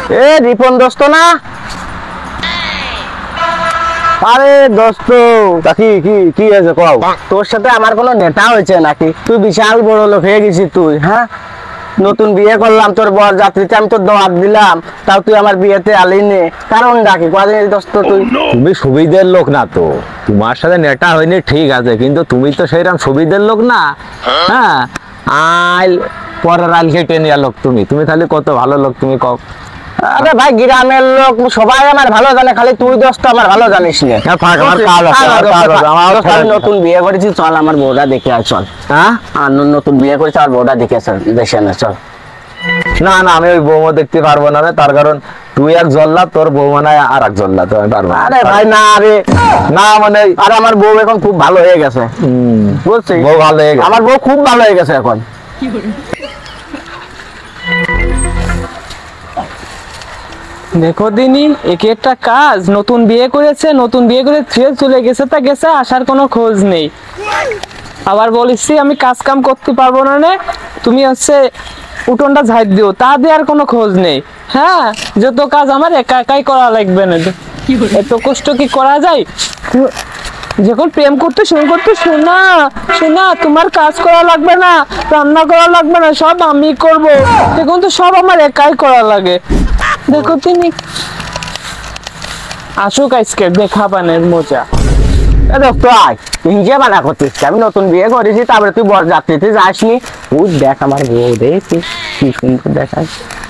এ রিপন দোস্ত না? আরে দোস্ত কি কি কি হয়েছে কও? তোর সাথে আমার কোনো নেতা হয়েছে নাকি? তুই বিশাল বড় লোক হয়ে গেছিস তুই। হ্যাঁ, নতুন বিয়ে করলাম, তোর বর যাত্রীতে আমি তোর দাওয়াত দিলাম, তাও তুই আমার বিয়েতে আলি নে। কারণ ডাকি কদিন দোস্ত তুই? তুমি সুবিধের লোক না তো, তোমার সাথে নেটা হয়নি ঠিক আছে, কিন্তু তুমি তো সেইরকম সুবিধের লোক না। হ্যাঁ, আইল পরের আইল কেটে নেওয়া লোক তুমি। তুমি তাহলে কত ভালো লোক তুমি কও। আরে ভাই, গ্রামের লোক সবাই আমার ভালো জানে, খালি তুই দোস্ত আমার ভালো জানিস না। আমার কাজ আছে, আমি নতুন বিয়ে করেছি, চল আমার বউটা দেখে আয় চল। হ্যাঁ, আর নতুন বিয়ে করেছি, আর বউটা দেখে আসল দেখে না চল। না না, আমি ওই বৌমা দেখতে পারবো না রে, তার কারণ তুই এক জল্লাদ, তোর বৌমা নাই আর এক জল্লাদ, আমি পারবো না। আরে ভাই না রে, না মানে আর আমার বউ এখন খুব ভালো হয়ে গেছে, বুঝছিস? বউ ভালো হয়ে গেছে। আমার বউ খুব ভালো হয়ে গেছে এখন। দেখো দিনি একে একটা কাজ, নতুন বিয়ে করেছে, নতুন বিয়ে করে ছেড়ে চলে গেছে, তা গেছে, আসার কোনো খোঁজ নেই। আবার বলিসি আমি কাজ কাম করতে পারবো না নে, তুমি হচ্ছে উঠোনটা ঝাড় দিও, তা দিয়ে আর কোনো খোঁজ নেই। হ্যাঁ, যত কাজ আমার একা একাই করা লাগবে না, এত কষ্ট কি করা যায়? যখন প্রেম করতে শোনা শোনা, তোমার কাজ করা লাগবে না, রান্না করা লাগবে না, সব আমি করব। দেখুন তো সব আমার একাই করা লাগে। দেখো তিনি আসুক আজকে দেখাবানের মজা। দোস্ত আয়, তুই নিজে বানা করছিস, আমি নতুন বিয়ে করেছি, তারপরে তুই বর যাত্রীতে যাসনি। তুই দেখ আমার বউ, দেখছিস কি সুন্দর দেখায়।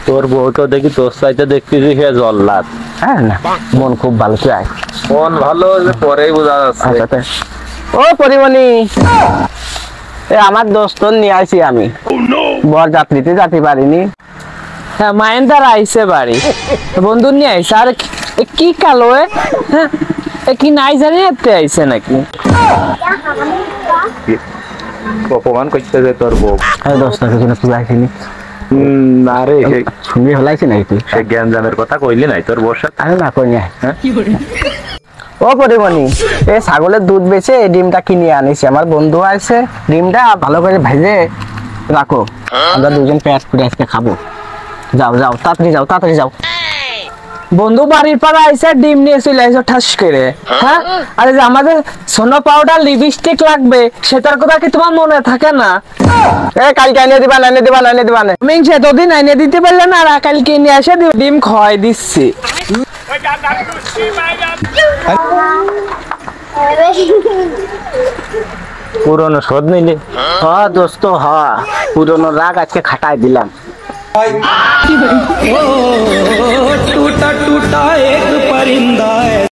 তোর বউ তো দেখি তোর সাইতে দেখতেছি সে জল্লাদ। হ্যাঁ না, মন খুব ভালো, তুই আয়। মন ভালো পরেই বোঝা যাচ্ছে। আচ্ছা, ও পরিমণি, আমার দোস্ত নিয়ে আসি আমি, বর যাত্রীতে যেতে পারিনি। হ্যাঁ, মায়েন্দার আইসে বাড়ি, বন্ধু নিয়ে আইসে। আর কি কালো হ্যাঁ, কি নাই জানি এতে আইসে নাকি? অপমান করতেছে তোর বউ। হ্যাঁ দোস্ত, তুই আসিনি? আরে শুনি হলাইছি নাকি তুই? সে জ্ঞানজামের কথা কইলি নাই তোর বউর সাথে? আরে না, কই না। ও পরিমণি, এই ছাগলের দুধ বেচে এই ডিমটা কিনে আনিছি, আমার বন্ধু আছে, ডিমটা ভালো করে ভেজে রাখো, আমরা দুজন পেঁয়াজ করে আজকে খাবো। যাও যাও, তাড়াতাড়ি যাও, তাড়াতাড়ি যাও। বন্ধু বাড়ির পাড়া আইসে ডিম নিয়ে চলে আইসো ঠাস করে। হ্যাঁ, আরে যে আমাদের সোনো পাউডার লিপস্টিক লাগবে, সেটার কথা কি তোমার মনে থাকে না? কালকে এনে দিবা, এনে দিবা, এনে দিবা। আমি সেতদিন এনে দিতে পারলে না, আর কালকে নিয়ে এসে ডিম খাওয়াই দিচ্ছি। পুরনো শোধ নিলে? হ দোস্ত হ, পুরনো রাগ আজকে খাটাই দিলাম। टूटा टूटा एक परिंदा